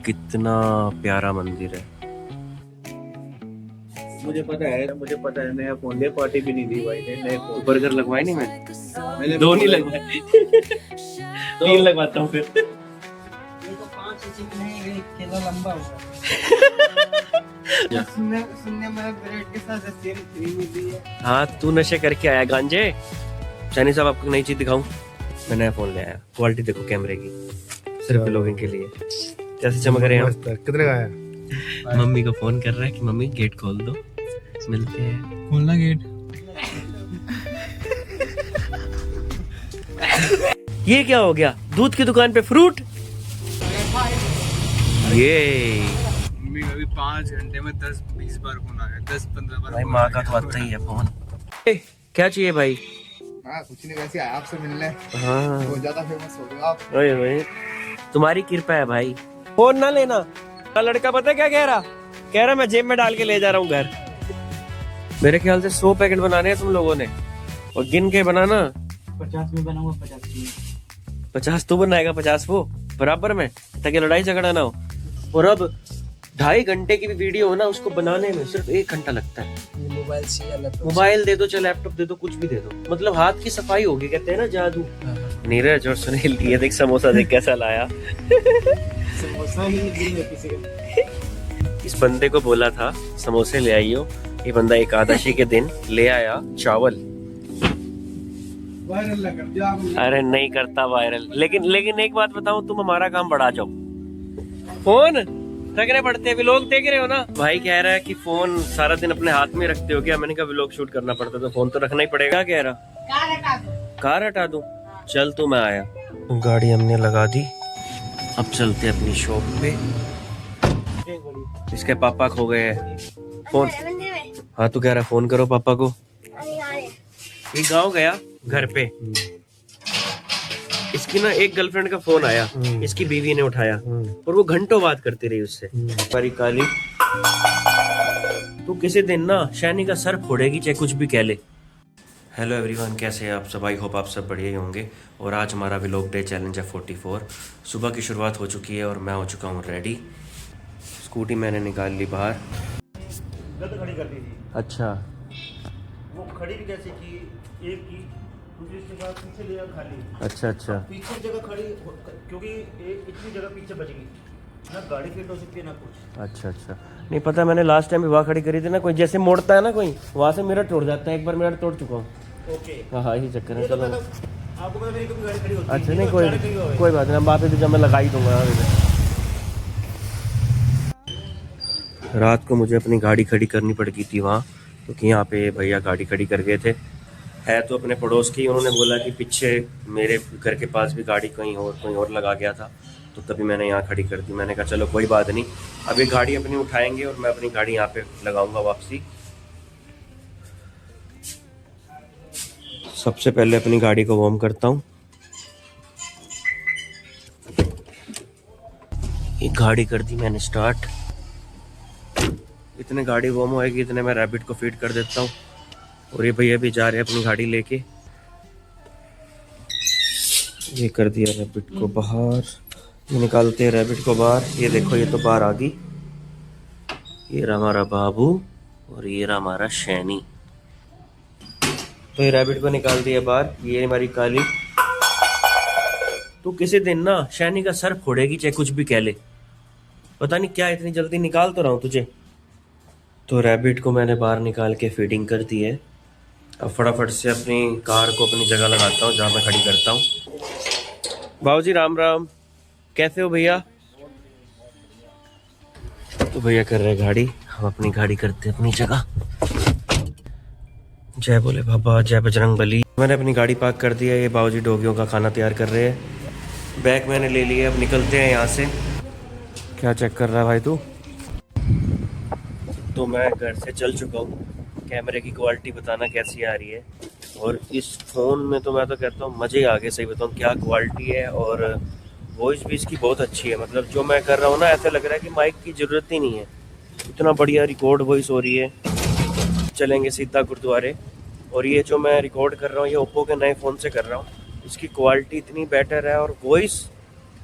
कितना प्यारा मंदिर है। मुझे पता है नया फोन ले, पार्टी भी नहीं दी भाई ने नए फोन। बर्गर लगवाए नहीं मैंने, दो दो नहीं नहीं लगवाए। तीन लगवाता हूँ फिर। ये तो 5 इंच की नहीं, एक किलो लंबा होगा। सुनने में ब्रेड के साथ सेम क्रीम मिली है। हाँ तू नशे करके आया गांजे। शनी साहब आपको नई चीज दिखाऊं, मैं नया फोन ले आया। क्वालिटी देखो कैमरे की, सिर्फ ब्लॉगिंग के लिए। कैसे चमक रहे हैं। कितने का है? मम्मी को फोन कर रहा है कि मम्मी गेट खोल दो, मिलते हैं। खोलना गेट। ये क्या हो गया, दूध की दुकान पे फ्रूट। ये मम्मी अभी 5 घंटे में 10-20 बार फोन आ गया, 10-15 बार। भाई माँ का तो आता ही है फोन। क्या चाहिए भाई? हाँ कुछ नहीं, वैसे आया आपसे मिलने। हाँ बहुत ज्यादा फेमस हो गए आप। ओए ओए, तुम्हारी कृपा है भाई। फोन ना लेना। लड़का पता है क्या कह रहा मैं जेब में डाल के ले जा रहा हूँ घर। मेरे ख्याल से 100 पैकेट बनाने हैं तुम लोगों ने, और गिन के बनाना। 50 में बनाऊंगा, 50 में। 50 तू बनाएगा, 50 वो, बराबर में, ताकि लड़ाई झगड़ा ना हो। और अब 2.5 घंटे की भी वीडियो हो ना, उसको बनाने में सिर्फ 1 घंटा लगता है। मोबाइल से या लैपटॉप। मोबाइल दे दो चाहे लैपटॉप दे दो, कुछ भी दे दो, मतलब हाथ की सफाई होगी। कहते हैं ना जादू। नीरज और सुनील, ये देख समोसा देख कैसा लाया। समोसा ही दिल में किसी का। इस बंदे को बोला था समोसे ले आइयो, ये बंदा एकादशी के दिन ले आया चावल। वायरल ना कर दिया आपने। अरे नहीं करता वायरल, लेकिन एक बात बताऊं, तुम हमारा काम बढ़ा जाओ। फोन रखने पड़ते हैं, व्लॉग देख रहे हो ना। भाई कह रहा है कि फोन सारा दिन अपने हाथ में रखते हो क्या। मैंने कहा व्लॉग शूट करना पड़ता तो फोन तो रखना ही पड़ेगा। क्या कह रहा, कार हटा दूं? चल तू, मैं आया। गाड़ी हमने लगा दी, अब चलते अपनी शॉप पे। इसके पापा खो गए हैं फोन। हाँ तू कह रहा फोन करो पापा को। ये गाँव गया घर पे, इसकी ना एक गर्लफ्रेंड का फोन आया, इसकी बीवी ने उठाया और वो घंटों बात करती रही उससे। परी काली, तू किसी दिन ना शैनी का सर फोड़ेगी चाहे कुछ भी कह ले। हेलो एवरीवन, कैसे हैं आप सब? आई होप आप सब बढ़िया ही होंगे। और आज हमारा व्लॉग डे चैलेंज है 44। सुबह की शुरुआत हो चुकी है और मैं हो चुका हूँ रेडी। स्कूटी मैंने निकाल ली बाहर। गलत खड़ी कर दी थी अच्छा, वो, खड़ी भी जैसे कि एक की दूसरी जगह पीछे ले खाली। अच्छा पीछे जगह खड़ी क्योंकि एक इतनी जगह पीछे बच गई ना, गाड़ी फिट हो सकती है ना कुछ। अच्छा नहीं पता, मैंने लास्ट टाइम भी वहाँ खड़ी करी थी ना, कोई जैसे मोड़ता है ना कोई, वहाँ से मिरर टूट जाता है। एक बार मिरर तोड़ चुका हूँ। ओके, हाँ यही चक्कर है। ये तो चलो मतलब आपको पता मेरी कभी गाड़ी खड़ी होती है। अच्छा, ये नहीं तो कोई अचानक ही हुआ है। कोई बात नहीं, हम वापस जब मैं लगा ही दूंगा। रात को मुझे अपनी गाड़ी खड़ी करनी पड़ गई थी वहाँ, क्योंकि यहाँ पे भैया गाड़ी खड़ी कर गए थे। है तो अपने पड़ोस की, उन्होंने बोला कि पीछे मेरे घर के पास भी गाड़ी कहीं और लगा गया था, तो तभी मैंने यहाँ खड़ी कर दी। मैंने कहा चलो कोई बात नहीं, अभी गाड़ी अपनी उठाएंगे और मैं अपनी गाड़ी यहाँ पे लगाऊंगा वापसी। सबसे पहले अपनी गाड़ी को वार्म करता हूँ। ये गाड़ी कर दी मैंने स्टार्ट। इतने गाड़ी वार्म होएगी इतने मैं रैबिट को फीड कर देता हूँ। और ये भैया भी जा रहे हैं अपनी गाड़ी लेके। ये कर दिया रैबिट को बाहर, ये निकालते हैं रैबिट को बाहर। ये देखो ये तो बाहर आ गई। ये रहा हमारा बाबू और ये रहा हमारा शैनी। तो ये रैबिट को निकाल दिया बाहर। ये हमारी काली, तू किसी दिन ना शैनी का सर फोड़ेगी चाहे कुछ भी कह ले। पता नहीं क्या इतनी जल्दी निकाल तो रहा हूँ तुझे। तो रैबिट को मैंने बाहर निकाल के फीडिंग कर दी है। अब फटाफट से अपनी कार को अपनी जगह लगाता हूँ जहाँ मैं खड़ी करता हूँ। बाबूजी राम राम, कैसे हो भैया? तो भैया कर रहे गाड़ी, हम अपनी गाड़ी करते अपनी जगह। जय बोले बाबा, जय बजरंग बली। मैंने अपनी गाड़ी पार्क कर दी है। ये बाबूजी डॉगियों का खाना तैयार कर रहे हैं। बैग मैंने ले लिया, अब निकलते हैं यहाँ से। क्या चेक कर रहा है भाई तू? तो मैं घर से चल चुका हूँ। कैमरे की क्वालिटी बताना कैसी आ रही है। और इस फ़ोन में तो मैं तो कहता हूँ मज़े आ गए, सही बताऊँ क्या क्वालिटी है। और वॉइस भी इसकी बहुत अच्छी है। मतलब जो मैं कर रहा हूँ ना, ऐसा लग रहा है कि माइक की ज़रूरत ही नहीं है, इतना बढ़िया रिकॉर्ड वॉइस हो रही है। चलेंगे सीधा गुरुद्वारे। और ये जो मैं रिकॉर्ड कर रहा हूँ ये ओप्पो के नए फ़ोन से कर रहा हूँ। इसकी क्वालिटी इतनी बेटर है और वॉइस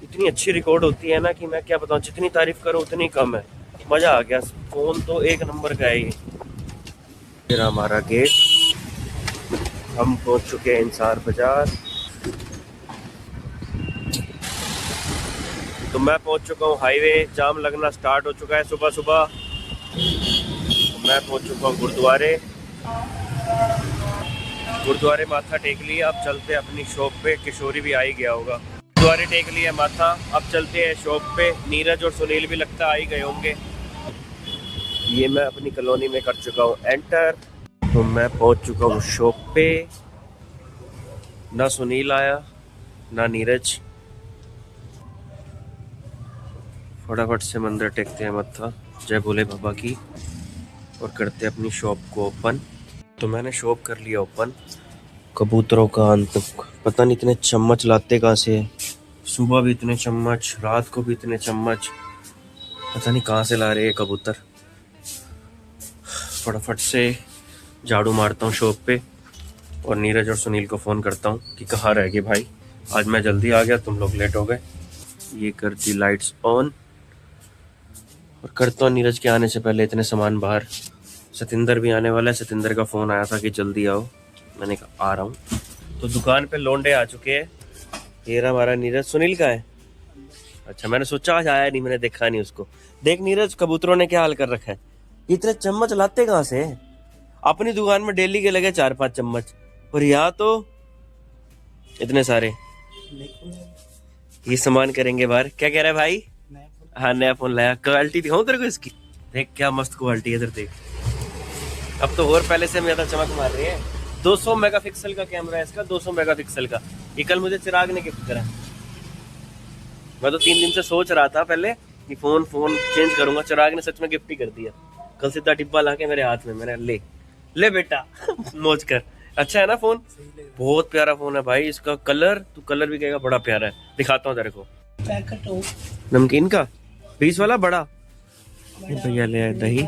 इतनी अच्छी रिकॉर्ड होती है ना कि मैं क्या बताऊँ, जितनी तारीफ करो उतनी कम है। मजा आ गया, फोन तो एक नंबर का है ये। फिर हमारा गेट, हम पहुंच चुके हैं इंसार बाजार। तो मैं पहुंच चुका हूँ हाईवे, जाम लगना स्टार्ट हो चुका है सुबह सुबह। मैं पहुंच चुका हूँ गुरुद्वारे माथा टेक लिया। अब चलते हैं अपनी शॉप पे। किशोरी भी आ ही गया होगा। गुरुद्वारे टेक लिया माथा, अब चलते हैं शॉप पे। नीरज और सुनील भी लगता आ ही गए होंगे। ये मैं अपनी कॉलोनी में कर चुका हूँ एंटर। तो मैं पहुंच चुका हूँ शॉप पे। ना सुनील आया ना नीरज। फटाफट से मंदिर टेकते हैं मत्था, जय भोले बाबा की, और करते हैं अपनी शॉप को ओपन। तो मैंने शॉप कर लिया ओपन। कबूतरों का अंत, पता नहीं इतने चम्मच लाते कहाँ से। सुबह भी इतने चम्मच, रात को भी इतने चम्मच, पता नहीं कहाँ से ला रहे हैं कबूतर। फटाफट से झाड़ू मारता हूँ शॉप पे और नीरज और सुनील को फ़ोन करता हूँ कि कहाँ रह गए भाई, आज मैं जल्दी आ गया, तुम लोग लेट हो गए। ये कर दी लाइट्स ऑन और करता हूँ नीरज के आने से पहले इतने सामान बाहर। सतिंदर भी आने वाला है। सतिंदर का फ़ोन आया था कि जल्दी आओ, मैंने कहा आ रहा हूँ। तो दुकान पे लोंडे आ चुके हैं। ये रहा हमारा नीरज। सुनील का है? अच्छा, मैंने सोचा आज आया नहीं, मैंने देखा नहीं उसको। देख नीरज, कबूतरों ने क्या हाल कर रखा है। इतने चम्मच लाते कहाँ से? अपनी दुकान में डेली के लगे 4-5 चम्मच, और यहाँ तो इतने सारे। ये सामान करेंगे बाहर। क्या कह रहा है भाई? हाँ, नया फोन लाया। क्वालिटी दिखाऊं तेरे को इसकी? देख क्या मस्त क्वालिटी है, इधर देख। अब तो और पहले से ज्यादा चमक मार रही है। 200 मेगापिक्सल का कैमरा है इसका, 200 मेगापिक्सल का। ये कल मुझे चिराग ने गिफ्ट करा। मैं तो 3 दिन से सोच रहा था पहले कि फोन चेंज करूंगा। चिराग ने सच में गिफ्ट ही कर दिया। कल सीधा डिब्बा लाके मेरे हाथ में, मैंने ले बेटा मौज कर। अच्छा है ना फोन? बहुत प्यारा फोन है भाई। इसका कलर, तू कलर भी कहेगा बड़ा प्यारा है। दिखाता हूँ तेरे को। नमकीन का 20 वाला बड़ा। भैया ले आए दही।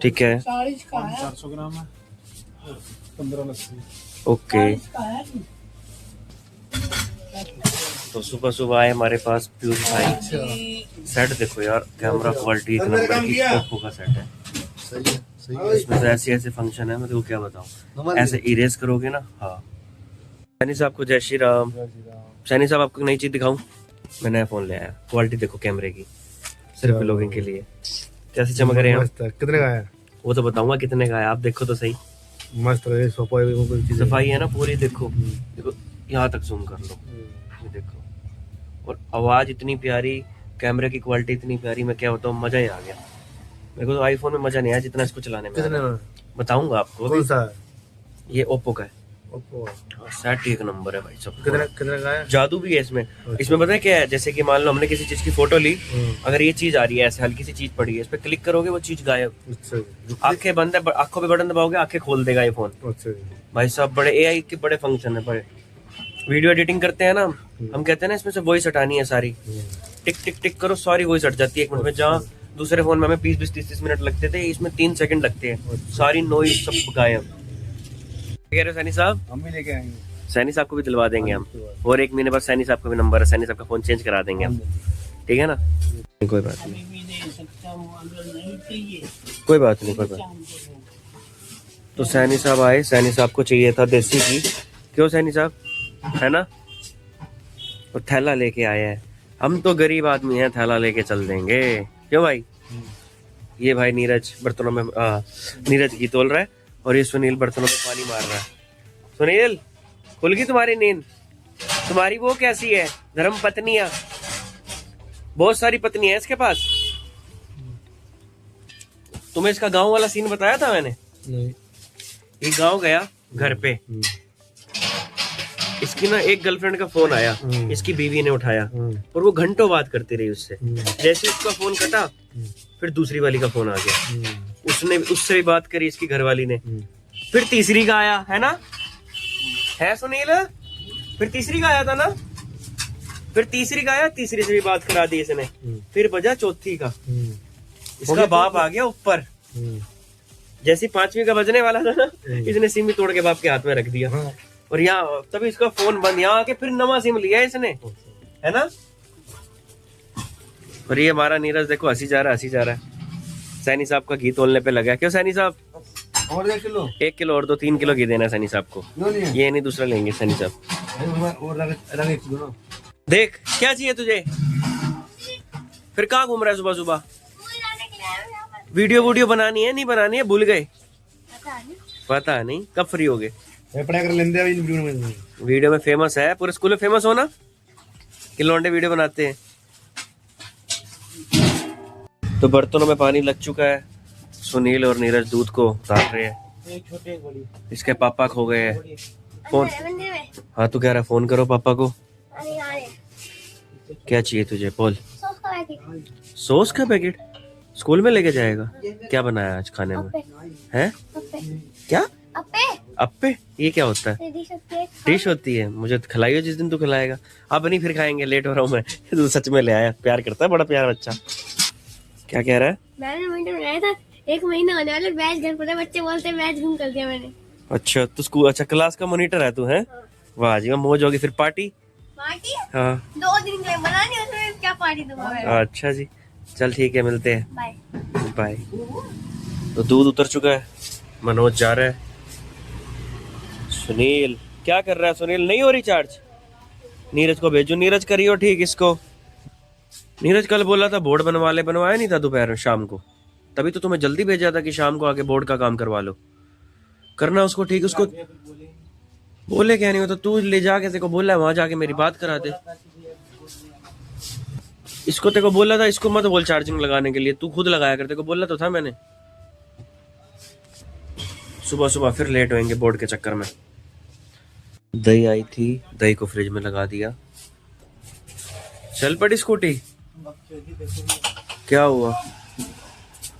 ठीक है, 400 ग्राम है, 15 लस्सी। ओके। तो सुबह सुबह आए हमारे पास प्यूज भाई। सेट देखो यार, कैमरा क्वालिटी एक नंबर की। ओप्पो का सेट है। इसमें तो ऐसे फंक्शन है, मैं तुमको क्या बताऊं। ऐसे इरेज करोगे ना। हाँ, सैनी साहब को जय श्री राम। सैनी साहब, आपको नई चीज दिखाऊं? मैं नया फोन ले आया। क्वालिटी देखो कैमरे की, सिर्फ लोगों के लिए। कैसे चमक रहे हैं? कितने का है? वो तो बताऊंगा कितने का है, आप देखो तो सही। मस्त है, सफाई है ना पूरी। देखो देखो, यहाँ तक जूम कर लो, ये देखो। और आवाज इतनी प्यारी, कैमरे की क्वालिटी इतनी प्यारी, मैं क्या बताऊं, मजा ही आ गया। मेरे को तो आईफोन में मजा नहीं आया जितना इसको चलाने में। कितने में? बताऊंगा आपको। कौन सा है? ये ओप्पो का है। ओप्पो। सेट एक नंबर है भाई सब। कितने का है? जादू भी है इसमें। इसमें पता है क्या है, जैसे कि मान लो हमने किसी चीज की फोटो ली, अगर ये चीज आ रही है ऐसे, हल्की सी चीज पड़ी है, इस पे क्लिक करोगे वो चीज गायब। आंखें बंद है, आंखों पे बटन दबाओगे आंखें खोल देगा ये फोन। भाई साहब, बड़े एआई के बड़े फंक्शन है। बड़े वीडियो एडिटिंग करते हैं ना हम कहते हैं ना इसमें से वॉइस हटानी है सारी। टिक टिक टिक करो, सारी वॉइस हट जाती है 1 मिनट में। जहाँ दूसरे फोन में हमें 20-20, 30-30 मिनट लगते थे, इसमें 3 सेकंड लगते हैं। सारी नॉइज सब गायब। कह रहे हो सैनी साहब? हम भी लेके आएंगे। सैनी साहब को भी दिलवा देंगे हम। और 1 महीने बाद सैनी साहब का भी नंबर है, सैनी साहब का फोन चेंज करा देंगे हम। ठीक है ना? कोई बात नहीं, कोई बात नहीं, कोई बात नहीं। तो सैनी साहब आए। सैनी साहब को चाहिए था देसी घी। क्यों सैनी साहब, है ना? और थैला लेके आए हैं। हम तो गरीब आदमी हैं, थैला लेके चल देंगे। क्यों भाई? ये भाई नीरज बर्तनों में नीरज घी तोल रहा है और ये सुनील बर्तनों में पानी मार रहा है। सुनील, खुल गई तुम्हारी नींद? तुम्हारी वो कैसी है धर्म पत्नियां? बहुत सारी पत्नी है इसके पास। तुम्हें इसका गांव वाला सीन बताया था मैंने? नहीं। ये गांव गया घर पे, इसकी ना एक गर्लफ्रेंड का फोन आया, इसकी बीवी ने उठाया और वो घंटों बात करती रही उससे। जैसे उसका फोन कटा, फिर दूसरी वाली का फोन आ गया, उसने उससे भी बात करी इसकी घरवाली ने। फिर तीसरी का आया, है ना? है सुनील? फिर तीसरी का आया था ना? फिर तीसरी का आया, तीसरी से भी बात करा दी इसने। फिर बजा चौथी का, इसका बाप आ गया ऊपर। जैसे 5वीं का बजने वाला था ना, इसने सिम ही तोड़ के बाप के हाथ में रख दिया। और यहाँ तभी इसका फोन बंद, यहाँ आके फिर नवा सिम लिया इसने, है ना। और ये हमारा नीरज देखो हंसी जा रहा है। सैनी साहब का घी तोलने पे लगा है। क्यों सैनी साहब? और 1 किलो 1 किलो और 2-3 किलो घी देना है सैनी साहब को। क्यों नहीं है? ये नहीं दूसरा लेंगे सैनी साहब। और रंग 1 किलो ना। देख क्या चाहिए तुझे? फिर कहाँ घूम रहा है सुबह सुबह? वीडियो बनानी है, नहीं बनानी है? भूल गए? पता नहीं कब फ्री हो गए। पढ़ाई कर लेंगे अभी वीडियो में। वीडियो में फेमस है, पूरे स्कूल में फेमस हो ना कि लौंडे वीडियो बनाते हैं। तो बर्तनों में पानी लग चुका है। सुनील और नीरज दूध को उतार रहे हैं। एक छोटे एक बड़ी। इसके पापा खो गए हैं। फोन, हाँ तू कह रहा फोन करो पापा को। क्या चाहिए तुझे बोल? सॉस का पैकेट स्कूल में लेके जाएगा? क्या बनाया आज खाने में? है क्या? अप्पे? ये क्या होता है? डिश होती है। मुझे खिलाइयो जिस दिन तू खिलाएगा। अब नहीं फिर खाएंगे, लेट हो रहा हूँ मैं। तू सच में ले आया, प्यार करता है, बड़ा प्यार बच्चा। क्या कह रहा है? मैंने मॉनिटर बनाया था, 1 महीना होने वाला, बैच घर पर बच्चे बोलते हैं बैच गुम कर दिया मैंने। अच्छा तू स्कूल, अच्छा क्लास का मॉनिटर है तू? है वाह जी, मौज होगी। फिर पार्टी? हाँ 2 दिन के लिए बनानी, उसमें क्या पार्टी दूंगा मैं। अच्छा जी, चल ठीक है, मिलते हैं, बाय बाय। तो दूध उतर चुका है, मनोज जा रहा है। सुनील क्या कर रहा है? सुनील नहीं हो रही चार्ज? नीरज को भेजो, नीरज करियो ठीक इसको। नीरज कल बोला था बोर्ड बनवा ले, बनवाया नहीं था दोपहर शाम को? तभी तो तुम्हें जल्दी भेजा था कि शाम को आके बोर्ड का काम करवा लो। करना उसको ठीक, उसको बोले क्या नहीं होता। तू ले जाके तेरे को बोला है वहां जाके मेरी बात करा दे। इसको तेरे को बोला था, इसको मत बोल चार्जिंग लगाने के लिए, तू खुद लगाया कर। तेरे को बोला तो था मैंने। सुबह सुबह फिर लेट होंगे बोर्ड के चक्कर में। दही आई थी, दही को फ्रिज में लगा दिया। चल पड़ी स्कूटी। क्या हुआ?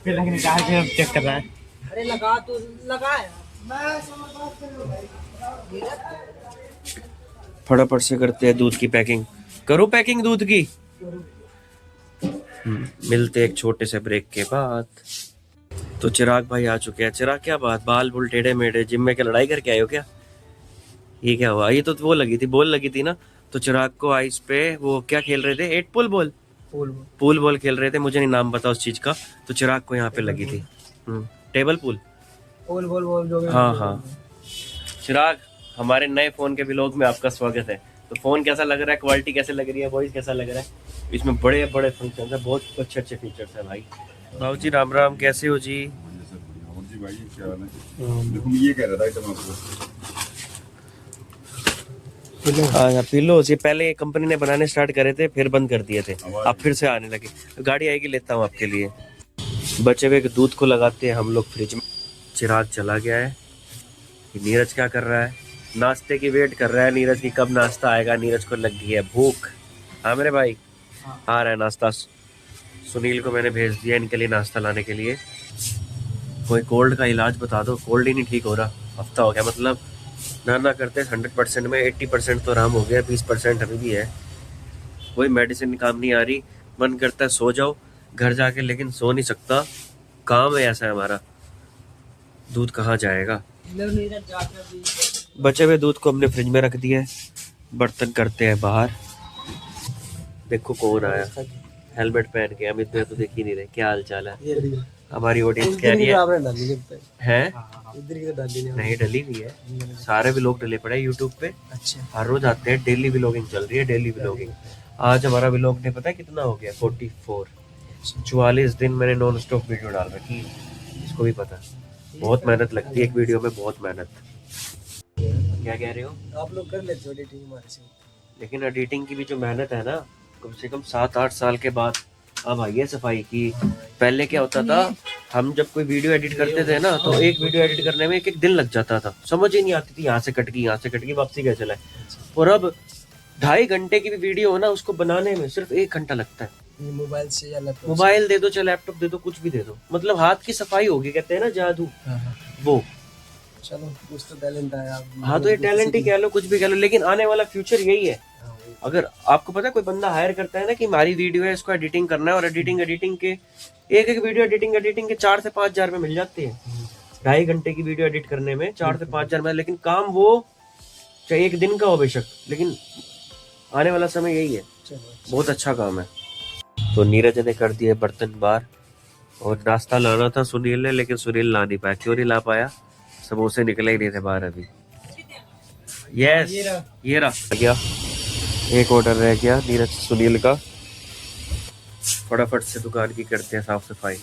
फिर लगने कहा कि अब चेक कर रहा है। अरे लगा तो लगाया। फटाफट से करते हैं दूध की पैकिंग। करो पैकिंग दूध की। मिलते एक छोटे से ब्रेक के बाद। तो चिराग भाई आ चुके हैं। चिराग क्या बात, बाल बुल टेढ़े मेढ़े, जिम में क्या लड़ाई करके आए हो क्या? ये क्या हुआ? ये तो वो लगी थी, बॉल लगी थी ना। तो चिराग को आइस पे वो क्या खेल रहे थे? 8 पुल बॉल, पूल बॉल खेल रहे थे। मुझे नहीं नाम पता उस चीज का। तो चिराग को यहाँ पे लगी थी टेबल पूल, बोल जो भी। हाँ। चिराग, हमारे नए फोन के व्लॉग में आपका स्वागत है। तो फोन कैसा लग रहा है, क्वालिटी कैसे लग रही है, वॉइस कैसा लग रहा है? इसमें बड़े बड़े फंक्शन है, बहुत अच्छे अच्छे फीचर्स है भाई। बाबू जी राम राम, कैसे हो जी? जी भाई क्या हाल है? देखो मैं ये कह रहा था आइटम आपको। हाँ पिलो, ये पहले कंपनी ने बनाने स्टार्ट करे थे, फिर बंद कर दिए थे, अब फिर से आने लगे। गाड़ी आएगी, लेता हूँ आपके लिए। बचे हुए दूध को लगाते हैं हम लोग फ्रिज में। चिराग चला गया है। नीरज क्या कर रहा है? नाश्ते की वेट कर रहा है नीरज की, कब नाश्ता आएगा। नीरज को लग गई है भूख। हाँ मेरे भाई, आ रहा है नाश्ता। सुनील को मैंने भेज दिया इनके लिए नाश्ता लाने के लिए। कोई कोल्ड का इलाज बता दो, कोल्ड ही नहीं ठीक हो रहा। हफ्ता हो गया, मतलब ना करते 100% में 80% तो आराम हो गया, 20% अभी भी है। कोई मेडिसिन काम नहीं आ रही। मन करता है सो जाओ घर जाके, लेकिन सो नहीं सकता, काम है ऐसा है हमारा। दूध कहाँ जाएगा? बचे हुए दूध को हमने फ्रिज में रख दिया है। बर्तन करते हैं बाहर। देखो कौन आया, हेलमेट पहन के। अमित भैया तो देख ही नहीं रहे। क्या हाल चाल है? हमारी ऑडियंस कह रही है नहीं डली हुई है, सारे भी लोग डले पड़े यूट्यूब पे। अच्छा, हर रोज आते हैं, डेली व्लॉगिंग चल रही है, डेली व्लॉगिंग। आज हमारा व्लॉग ने पता है कितना हो गया? 44 दिन मैंने नॉन स्टॉप वीडियो डाल रखी है। इसको भी पता, बहुत मेहनत लगती है एक वीडियो में, बहुत मेहनत। क्या कह रहे हो? आप लोग कर लेते हो एडिटिंग हमारे से, लेकिन एडिटिंग की भी जो मेहनत है ना, कम से कम 7-8 साल के बाद अब आई है सफाई की। पहले क्या होता था, हम जब कोई वीडियो एडिट करते थे ना, तो एक वीडियो एडिट करने में 1 दिन लग जाता था, समझ ही नहीं आती थी यहाँ से कट गई, यहाँ से कट गई, वापसी कैसे लाए। और अब 2.5 घंटे की भी वीडियो हो ना, उसको बनाने में सिर्फ 1 घंटा लगता है। मोबाइल से या लैपटॉप, मोबाइल दे दो चाहे लैपटॉप दे दो, कुछ भी दे दो, मतलब हाथ की सफाई होगी, कहते हैं ना जादू, वो। चलो कुछ तो टैलेंट आया। हाँ तो ये टैलेंट ही कह लो, कुछ भी कह लो, लेकिन आने वाला फ्यूचर यही है। अगर आपको पता है, कोई बंदा हायर करता है ना कि हमारी वीडियो है, इसको एडिटिंग करना है, और एडिटिंग के एक वीडियो एडिटिंग के 4 से 5 हजार में मिल जाते हैं। 2.5 घंटे की वीडियो एडिट करने में 4 से 5 हजार में, लेकिन काम वो चाहे एक दिन का हो बेशक, लेकिन आने वाला समय यही है। बहुत अच्छा काम है। तो नीरज ने कर दिए बर्तन बाहर और नाश्ता लाना था सुनील ने, लेकिन सुनील ला नहीं पाया। क्यों नहीं ला पाया? समोसे निकले ही नहीं थे बाहर अभी। यस, ये रहा गया, एक ऑर्डर रह गया नीरज सुनील का। फटाफट से दुकान की करते हैं साफ सफाई।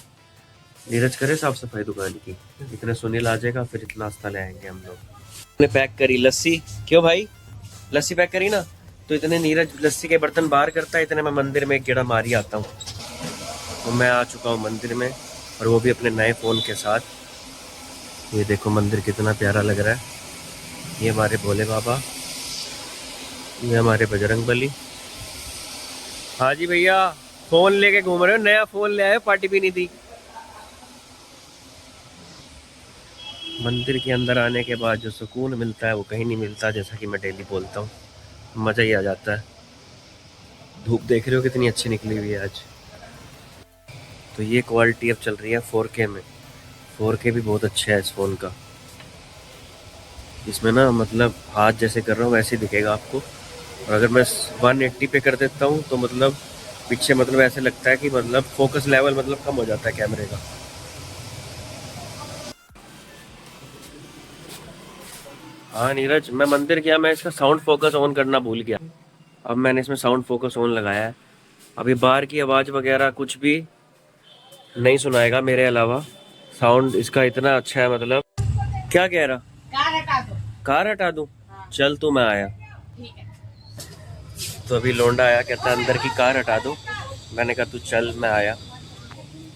नीरज करे साफ सफाई दुकान की, इतने सुनील आ जाएगा, फिर नाश्ता ले आएंगे हम लोग। हमने पैक करी लस्सी। क्यों भाई, लस्सी पैक करी ना? तो इतने नीरज लस्सी के बर्तन बाहर करता है, इतने मैं मंदिर में एक गेड़ा मारी आता हूँ। तो मैं आ चुका हूँ मंदिर में, और वो भी अपने नए फ़ोन के साथ। ये देखो मंदिर कितना प्यारा लग रहा है। ये हमारे भोले बाबा, ये हमारे बजरंग बली। हाँ जी भैया, फ़ोन लेके घूम रहे हो? नया फ़ोन ले आए, पार्टी भी नहीं दी। मंदिर के अंदर आने के बाद जो सुकून मिलता है वो कहीं नहीं मिलता, जैसा कि मैं डेली बोलता हूँ। मज़ा ही आ जाता है। धूप देख रहे हो कितनी अच्छी निकली हुई है आज। तो ये क्वालिटी अब चल रही है 4K में। 4K भी बहुत अच्छा है इस फ़ोन का। इसमें ना मतलब हाथ जैसे कर रहा हूँ वैसे ही दिखेगा आपको। और अगर मैं 180 पे कर देता हूँ तो मतलब पीछे मतलब ऐसे लगता है कि मतलब फोकस लेवल मतलब कम हो जाता है कैमरे का। हाँ नीरज, मैं मंदिर गया, मैं इसका साउंड फोकस ऑन करना भूल गया। अब मैंने इसमें साउंड फोकस ऑन लगाया है। अभी बाहर की आवाज़ वगैरह कुछ भी नहीं सुनाएगा मेरे अलावा। साउंड इसका इतना अच्छा है। मतलब क्या कह रहा? कार हटा दूं? चल तू, मैं आया। तो अभी लोंडा आया, कहता है अंदर की कार हटा दो। मैंने कहा तू चल, मैं आया।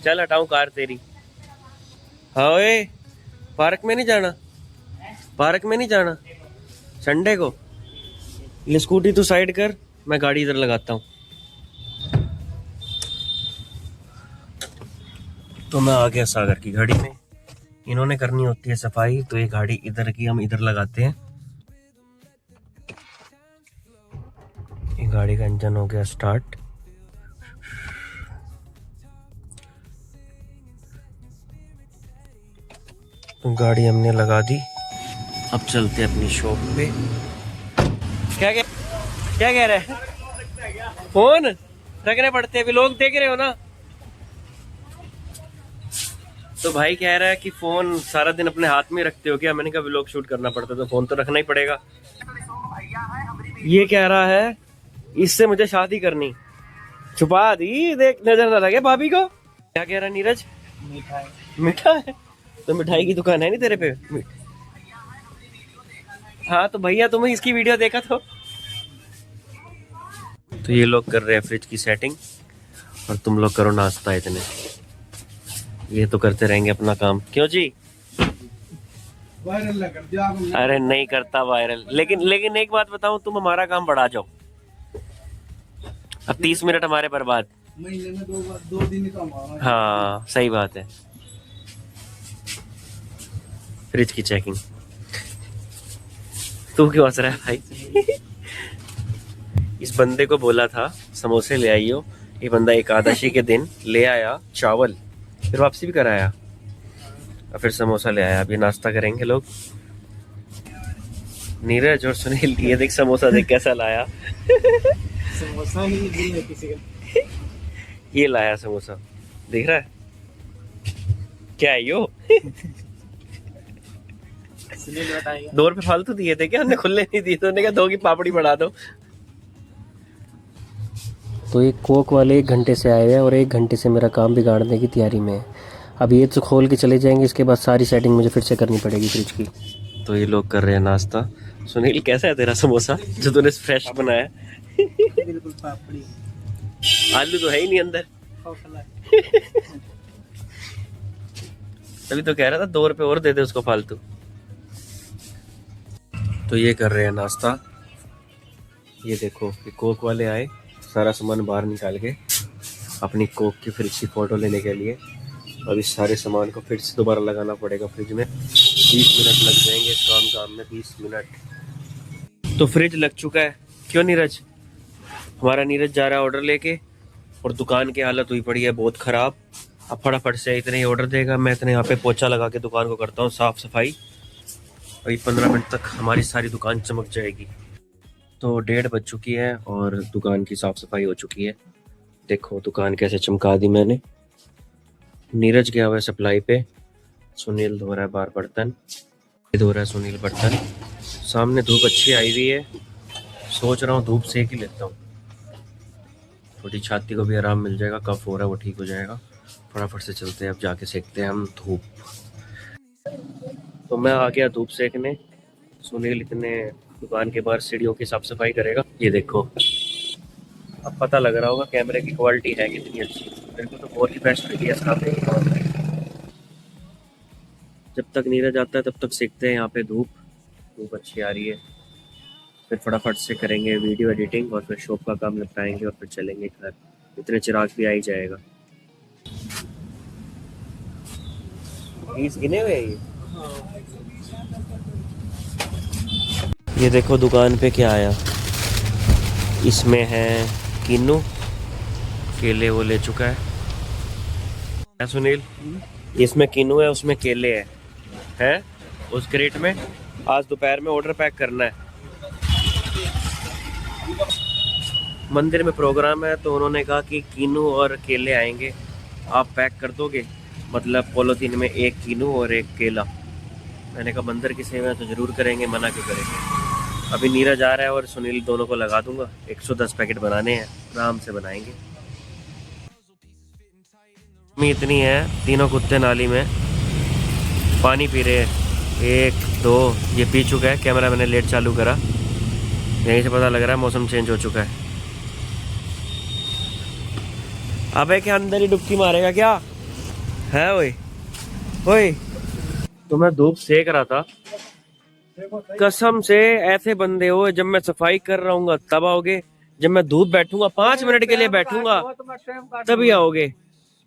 चल हटाऊं कार तेरी? हाँ ओए, पार्क में नहीं जाना? पार्क में नहीं जाना संडे को? ये स्कूटी तू साइड कर, मैं गाड़ी इधर लगाता हूँ। तो मैं आ गया सागर की गाड़ी में। इन्होंने करनी होती है सफाई, तो ये गाड़ी इधर की हम इधर लगाते हैं। ये गाड़ी का इंजन हो गया स्टार्ट। तो गाड़ी हमने लगा दी। अब चलते हैं अपनी शॉप पे। क्या कह रहे हैं? फोन रखने पड़ते हैं, अभी लोग देख रहे हो ना। तो भाई कह रहा है कि फोन सारा दिन अपने हाथ में रखते हो क्या? मैंने कहा व्लॉग शूट करना पड़ता तो फोन तो रखना ही पड़ेगा। ये कह रहा है इससे मुझे शादी करनी। छुपा दी, देख नजर ना लगे भाभी को। क्या कह रहा है नीरज? मीठा है? तो मिठाई की दुकान है नहीं तेरे पे? हाँ तो भैया तुम्हें इसकी वीडियो देखा तो ये लोग कर रहे हैं फ्रिज की सेटिंग, और तुम लोग करो नाश्ता। इतने ये तो करते रहेंगे अपना काम। क्यों जी? वायरल कर दिया आपने। अरे नहीं करता वायरल, लेकिन एक बात बताऊं, तुम हमारा काम बढ़ा जाओ। अब 30 मिनट हमारे बर्बाद। महीने में दो दिन ही कम। हाँ सही बात है। फ्रिज की चेकिंग तू क्यों हंस रहा है भाई? इस बंदे को बोला था समोसे ले आइयो, ये बंदा एकादशी के दिन ले आया चावल, फिर वापसी भी कराया और फिर समोसा ले आया। अभी नाश्ता करेंगे लोग। नीरज और सुनील, ये देख समोसा देख कैसा लाया। समोसा ही दिल है किसी का। ये लाया समोसा, देख रहा है क्या है यो? सुनील बताएगा। 2 रुपए फालतू दिए थे क्या? हमने खुले नहीं दिए, तो उन्होंने कहा 2 की पापड़ी बढ़ा दो। तो एक कोक वाले 1 घंटे से आए हैं और 1 घंटे से मेरा काम बिगाड़ने की तैयारी में है। अब ये तो खोल के चले जाएंगे, इसके बाद सारी सेटिंग मुझे फिर से करनी पड़ेगी फ्रिज की। तो ये लोग कर रहे हैं नाश्ता। सुनील कैसा है तेरा समोसा जो तूने फ्रेश बनाया? बिल्कुल पापड़ी, आलू तो है ही नहीं अंदर। खोखला। तभी तो कह रहा था 2 रुपए और दे दे उसको फालतू। तो ये कर रहे हैं नाश्ता। ये देखो, ये कोक वाले आए, सारा सामान बाहर निकाल के अपनी कोक की फ्रिज की फोटो लेने के लिए। अब इस सारे सामान को फिर से दोबारा लगाना पड़ेगा फ्रिज में। 20 मिनट लग जाएंगे इस काम में, 20 मिनट। तो फ्रिज लग चुका है। क्यों नीरज? हमारा नीरज जा रहा है ऑर्डर लेके, और दुकान की हालत हुई पड़ी है बहुत ख़राब। अब फटाफट से इतने ही ऑर्डर देगा, मैं इतने यहाँ पे पोछा लगा के दुकान को करता हूँ साफ़ सफाई। अभी 15 मिनट तक हमारी सारी दुकान चमक जाएगी। तो 1:30 बज चुकी है और दुकान की साफ सफाई हो चुकी है। देखो दुकान कैसे चमका दी मैंने। नीरज गया हुआ है सप्लाई पे, सुनील धो रहा है बाहर बर्तन, धो रहा है सुनील बर्तन। सामने धूप अच्छी आई हुई है, सोच रहा हूँ धूप सेक ही लेता हूँ, थोड़ी छाती को भी आराम मिल जाएगा, कफ हो रहा है वो ठीक हो जाएगा। फटाफट से चलते हैं, अब जाके सेकते हैं हम धूप। तो मैं आ गया धूप सेकने, सुनील इतने दुकान के बाहर सीढ़ियों की साफ सफाई करेगा। ये देखो, अब पता लग रहा होगा कैमरे की क्वालिटी है कितनी अच्छी। मेरे को तो बहुत ही बेस्ट लगी है इसका। जब तक नीरज आता है तब तक सीखते हैं यहाँ पे, धूप अच्छी आ रही है। फिर फटाफट से करेंगे वीडियो एडिटिंग और फिर शॉप का काम निपटाएंगे और फिर चलेंगे घर। इतने चिराग भी आ ही जाएगा। गिने हुए ये देखो दुकान पे क्या आया। इसमें है किन्नू, केले वो ले चुका है सुनील। इसमें किन्नू है, उसमें केले हैं उस क्रेट में। आज दोपहर में ऑर्डर पैक करना है। मंदिर में प्रोग्राम है तो उन्होंने कहा कि किन्नू और केले आएंगे, आप पैक कर दोगे, मतलब पॉलीथीन में 1 किन्नू और 1 केला। मैंने कहा मंदिर की सेवा है तो ज़रूर करेंगे, मना क्यों करेंगे। अभी नीरज आ रहा है और सुनील दोनों को लगा दूंगा। 110 पैकेट बनाने हैं, आराम से बनाएंगे। इतनी है, तीनों कुत्ते नाली में पानी पी रहे हैं। 1 2 ये पी चुका है। कैमरा मैंने लेट चालू करा, यहीं से पता लग रहा है मौसम चेंज हो चुका है। अबे क्या अंदर ही डुबकी मारेगा क्या है? ओए ओए, तो मैं धूप सेक रहा था। कसम से ऐसे बंदे हो, जब मैं सफाई कर रहा हूँ तब आओगे, जब मैं धूप बैठूंगा 5 मिनट के लिए बैठूंगा तभी आओगे।